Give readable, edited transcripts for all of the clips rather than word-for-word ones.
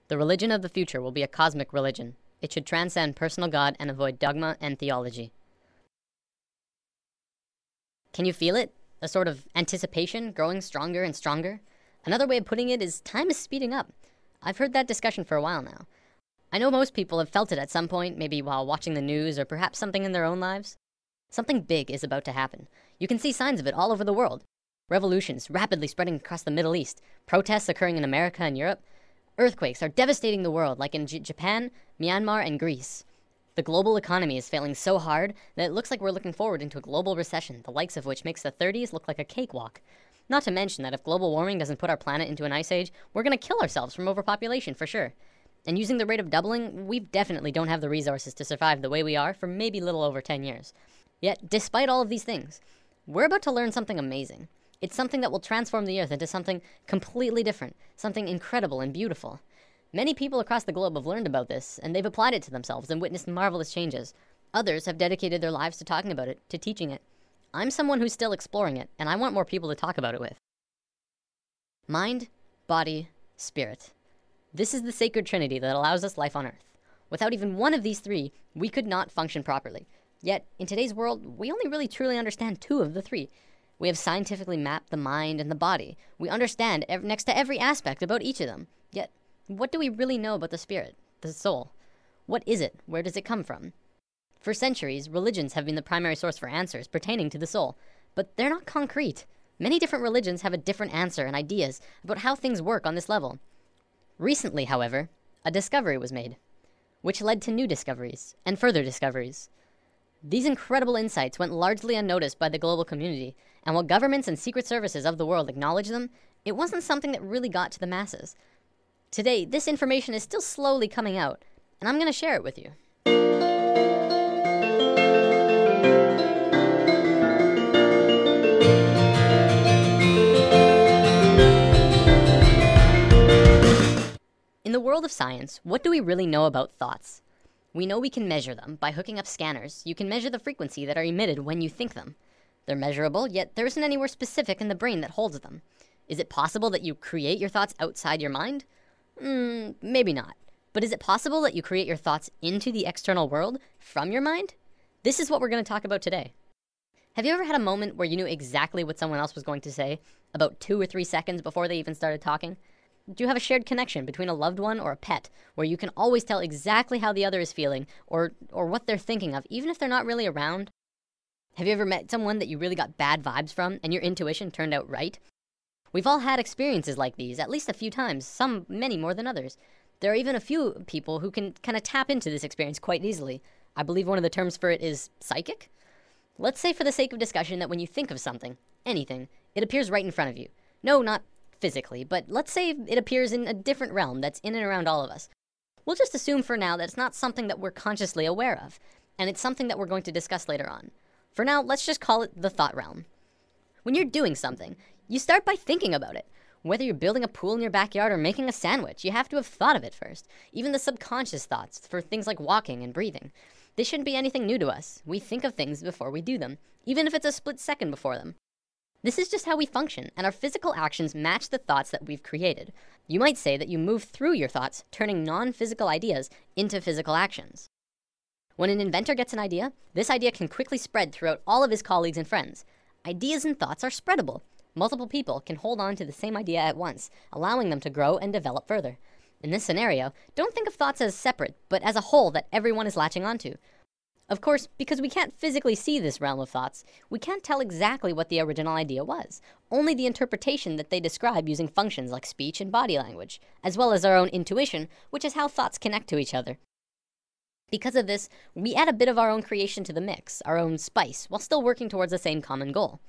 The religion of the future will be a cosmic religion. It should transcend personal God and avoid dogma and theology. Can you feel it? A sort of anticipation growing stronger and stronger? Another way of putting it is time is speeding up. I've heard that discussion for a while now. I know most people have felt it at some point, maybe while watching the news or perhaps something in their own lives. Something big is about to happen. You can see signs of it all over the world. Revolutions rapidly spreading across the Middle East, protests occurring in America and Europe. Earthquakes are devastating the world, like in Japan, Myanmar, and Greece. The global economy is failing so hard that it looks like we're looking forward into a global recession, the likes of which makes the 30s look like a cakewalk. Not to mention that if global warming doesn't put our planet into an ice age, we're going to kill ourselves from overpopulation for sure. And using the rate of doubling, we definitely don't have the resources to survive the way we are for maybe little over 10 years. Yet, despite all of these things, we're about to learn something amazing. It's something that will transform the Earth into something completely different, something incredible and beautiful. Many people across the globe have learned about this, and they've applied it to themselves and witnessed marvelous changes. Others have dedicated their lives to talking about it, to teaching it. I'm someone who's still exploring it, and I want more people to talk about it with. Mind, body, spirit. This is the sacred trinity that allows us life on Earth. Without even one of these three, we could not function properly. Yet, in today's world, we only really truly understand two of the three. We have scientifically mapped the mind and the body. We understand next to every aspect about each of them. Yet, what do we really know about the spirit, the soul? What is it? Where does it come from? For centuries, religions have been the primary source for answers pertaining to the soul, but they're not concrete. Many different religions have a different answer and ideas about how things work on this level. Recently, however, a discovery was made, which led to new discoveries and further discoveries. These incredible insights went largely unnoticed by the global community, and while governments and secret services of the world acknowledged them, it wasn't something that really got to the masses. Today, this information is still slowly coming out, and I'm going to share it with you. In the world of science, what do we really know about thoughts? We know we can measure them. By hooking up scanners, you can measure the frequency that are emitted when you think them. They're measurable, yet there isn't anywhere specific in the brain that holds them. Is it possible that you create your thoughts outside your mind? Maybe not. But is it possible that you create your thoughts into the external world from your mind? This is what we're going to talk about today. Have you ever had a moment where you knew exactly what someone else was going to say about 2 or 3 seconds before they even started talking? Do you have a shared connection between a loved one or a pet where you can always tell exactly how the other is feeling or what they're thinking of, even if they're not really around? Have you ever met someone that you really got bad vibes from and your intuition turned out right? We've all had experiences like these at least a few times, some many more than others. There are even a few people who can kind of tap into this experience quite easily. I believe one of the terms for it is psychic. Let's say for the sake of discussion that when you think of something, anything, it appears right in front of you. No, not physically, but let's say it appears in a different realm that's in and around all of us. We'll just assume for now that it's not something that we're consciously aware of, and it's something that we're going to discuss later on. For now, let's just call it the thought realm. When you're doing something, you start by thinking about it. Whether you're building a pool in your backyard or making a sandwich, you have to have thought of it first. Even the subconscious thoughts for things like walking and breathing. This shouldn't be anything new to us. We think of things before we do them, even if it's a split second before them. This is just how we function, and our physical actions match the thoughts that we've created. You might say that you move through your thoughts, turning non-physical ideas into physical actions. When an inventor gets an idea, this idea can quickly spread throughout all of his colleagues and friends. Ideas and thoughts are spreadable. Multiple people can hold on to the same idea at once, allowing them to grow and develop further. In this scenario, don't think of thoughts as separate, but as a whole that everyone is latching onto. Of course, because we can't physically see this realm of thoughts, we can't tell exactly what the original idea was, only the interpretation that they describe using functions like speech and body language, as well as our own intuition, which is how thoughts connect to each other. Because of this, we add a bit of our own creation to the mix, our own spice, while still working towards the same common goal.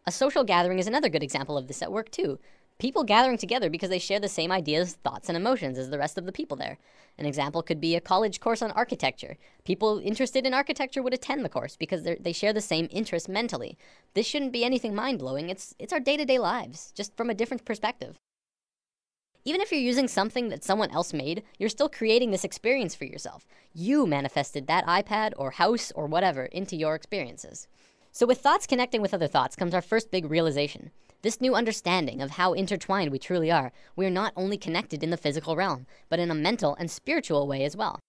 A social gathering is another good example of this at work too. People gathering together because they share the same ideas, thoughts, and emotions as the rest of the people there. An example could be a college course on architecture. People interested in architecture would attend the course because they share the same interest mentally. This shouldn't be anything mind-blowing. It's our day-to-day lives, just from a different perspective. Even if you're using something that someone else made, you're still creating this experience for yourself. You manifested that iPad or house or whatever into your experiences. So with thoughts connecting with other thoughts comes our first big realization. This new understanding of how intertwined we truly are. We are not only connected in the physical realm, but in a mental and spiritual way as well.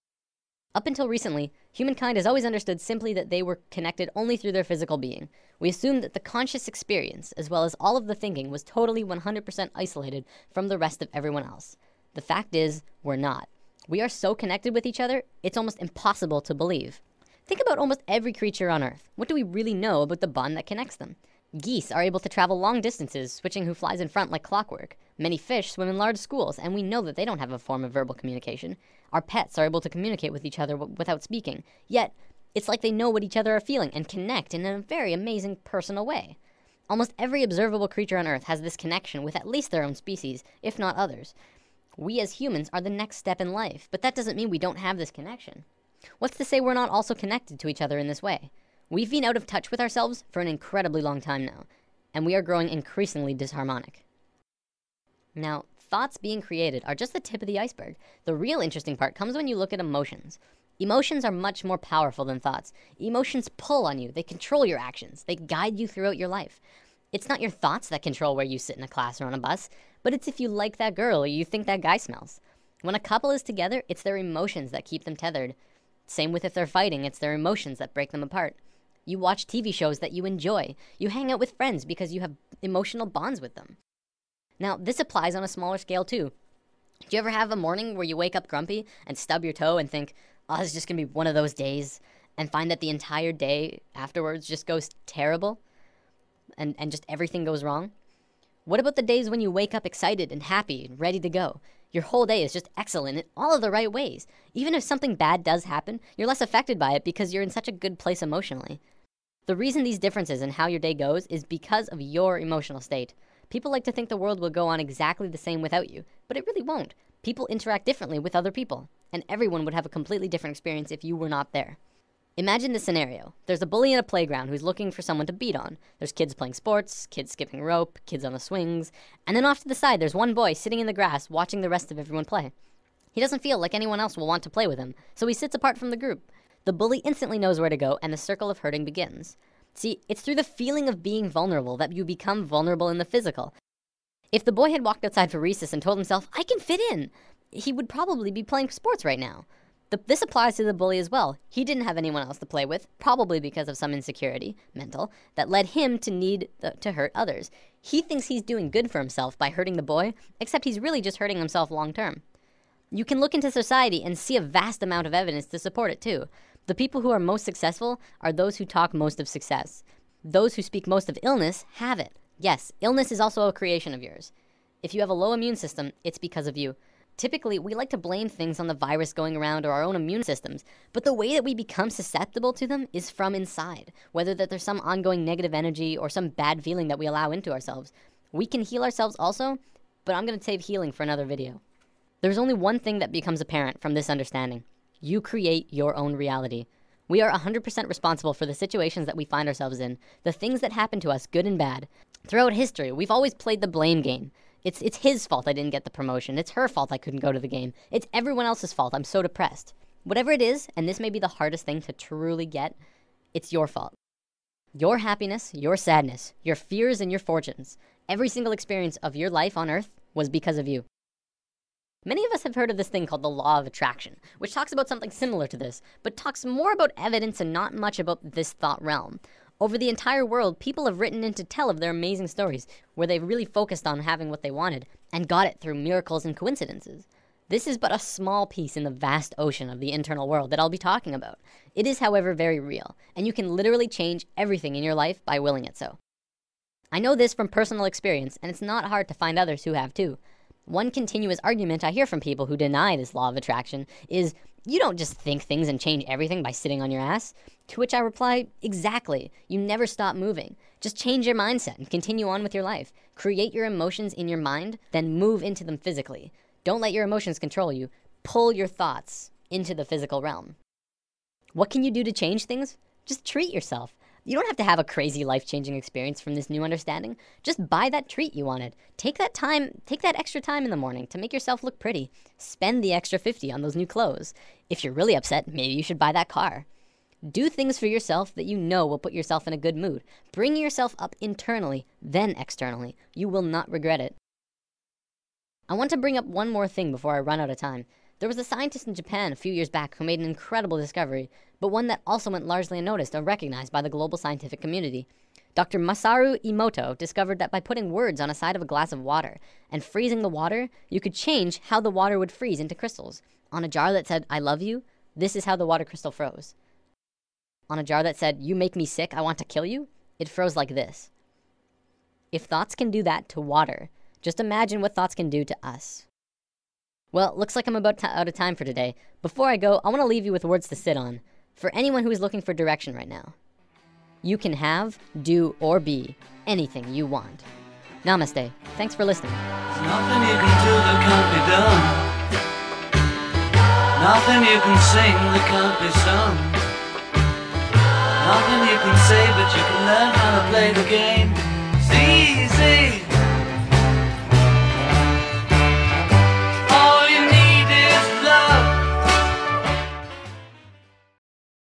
Up until recently, humankind has always understood simply that they were connected only through their physical being. We assumed that the conscious experience, as well as all of the thinking, was totally 100% isolated from the rest of everyone else. The fact is, we're not. We are so connected with each other, it's almost impossible to believe. Think about almost every creature on Earth. What do we really know about the bond that connects them? Geese are able to travel long distances, switching who flies in front like clockwork. Many fish swim in large schools, and we know that they don't have a form of verbal communication. Our pets are able to communicate with each other without speaking. Yet, it's like they know what each other are feeling and connect in a very amazing personal way. Almost every observable creature on Earth has this connection with at least their own species, if not others. We as humans are the next step in life, but that doesn't mean we don't have this connection. What's to say we're not also connected to each other in this way? We've been out of touch with ourselves for an incredibly long time now, and we are growing increasingly disharmonic. Now, thoughts being created are just the tip of the iceberg. The real interesting part comes when you look at emotions. Emotions are much more powerful than thoughts. Emotions pull on you. They control your actions. They guide you throughout your life. It's not your thoughts that control where you sit in a class or on a bus, but it's if you like that girl or you think that guy smells. When a couple is together, it's their emotions that keep them tethered. Same with if they're fighting, it's their emotions that break them apart. You watch TV shows that you enjoy. You hang out with friends because you have emotional bonds with them. Now, this applies on a smaller scale too. Do you ever have a morning where you wake up grumpy and stub your toe and think, oh, this is just gonna be one of those days, and find that the entire day afterwards just goes terrible and just everything goes wrong? What about the days when you wake up excited and happy and ready to go? Your whole day is just excellent in all of the right ways. Even if something bad does happen, you're less affected by it because you're in such a good place emotionally. The reason these differences in how your day goes is because of your emotional state. People like to think the world will go on exactly the same without you, but it really won't. People interact differently with other people, and everyone would have a completely different experience if you were not there. Imagine this scenario. There's a bully in a playground who's looking for someone to beat on. There's kids playing sports, kids skipping rope, kids on the swings, and then off to the side there's one boy sitting in the grass watching the rest of everyone play. He doesn't feel like anyone else will want to play with him, so he sits apart from the group. The bully instantly knows where to go, and the circle of hurting begins. See, it's through the feeling of being vulnerable that you become vulnerable in the physical. If the boy had walked outside for recess and told himself, I can fit in, he would probably be playing sports right now. This applies to the bully as well. He didn't have anyone else to play with, probably because of some insecurity, mental, that led him to need to hurt others. He thinks he's doing good for himself by hurting the boy, except he's really just hurting himself long term. You can look into society and see a vast amount of evidence to support it too. The people who are most successful are those who talk most of success. Those who speak most of illness have it. Yes, illness is also a creation of yours. If you have a low immune system, it's because of you. Typically, we like to blame things on the virus going around or our own immune systems, but the way that we become susceptible to them is from inside, whether that there's some ongoing negative energy or some bad feeling that we allow into ourselves. We can heal ourselves also, but I'm going to save healing for another video. There's only one thing that becomes apparent from this understanding. You create your own reality. We are 100% responsible for the situations that we find ourselves in, the things that happen to us, good and bad. Throughout history, we've always played the blame game. It's his fault I didn't get the promotion. It's her fault I couldn't go to the game. It's everyone else's fault. I'm so depressed. Whatever it is, and this may be the hardest thing to truly get, it's your fault. Your happiness, your sadness, your fears and your fortunes, every single experience of your life on Earth was because of you. Many of us have heard of this thing called the law of attraction, which talks about something similar to this, but talks more about evidence and not much about this thought realm. Over the entire world, people have written in to tell of their amazing stories, where they've really focused on having what they wanted, and got it through miracles and coincidences. This is but a small piece in the vast ocean of the internal world that I'll be talking about. It is, however, very real, and you can literally change everything in your life by willing it so. I know this from personal experience, and it's not hard to find others who have too. One continuous argument I hear from people who deny this law of attraction is, you don't just think things and change everything by sitting on your ass. To which I reply, exactly. You never stop moving. Just change your mindset and continue on with your life. Create your emotions in your mind, then move into them physically. Don't let your emotions control you. Pull your thoughts into the physical realm. What can you do to change things? Just treat yourself. You don't have to have a crazy life-changing experience from this new understanding. Just buy that treat you wanted. Take that extra time in the morning to make yourself look pretty. Spend the extra $50 on those new clothes. If you're really upset, maybe you should buy that car. Do things for yourself that you know will put yourself in a good mood. Bring yourself up internally, then externally. You will not regret it. I want to bring up one more thing before I run out of time. There was a scientist in Japan a few years back who made an incredible discovery, but one that also went largely unnoticed or recognized by the global scientific community. Dr. Masaru Emoto discovered that by putting words on a side of a glass of water and freezing the water, you could change how the water would freeze into crystals. On a jar that said, "I love you," this is how the water crystal froze. On a jar that said, "You make me sick, I want to kill you," it froze like this. If thoughts can do that to water, just imagine what thoughts can do to us. Well, looks like I'm about out of time for today. Before I go, I want to leave you with words to sit on. For anyone who is looking for direction right now. You can have, do, or be anything you want. Namaste. Thanks for listening. There's nothing you can do that can't be done. Nothing you can sing that can't be sung. Nothing you can say, but you can learn how to play the game. It's easy.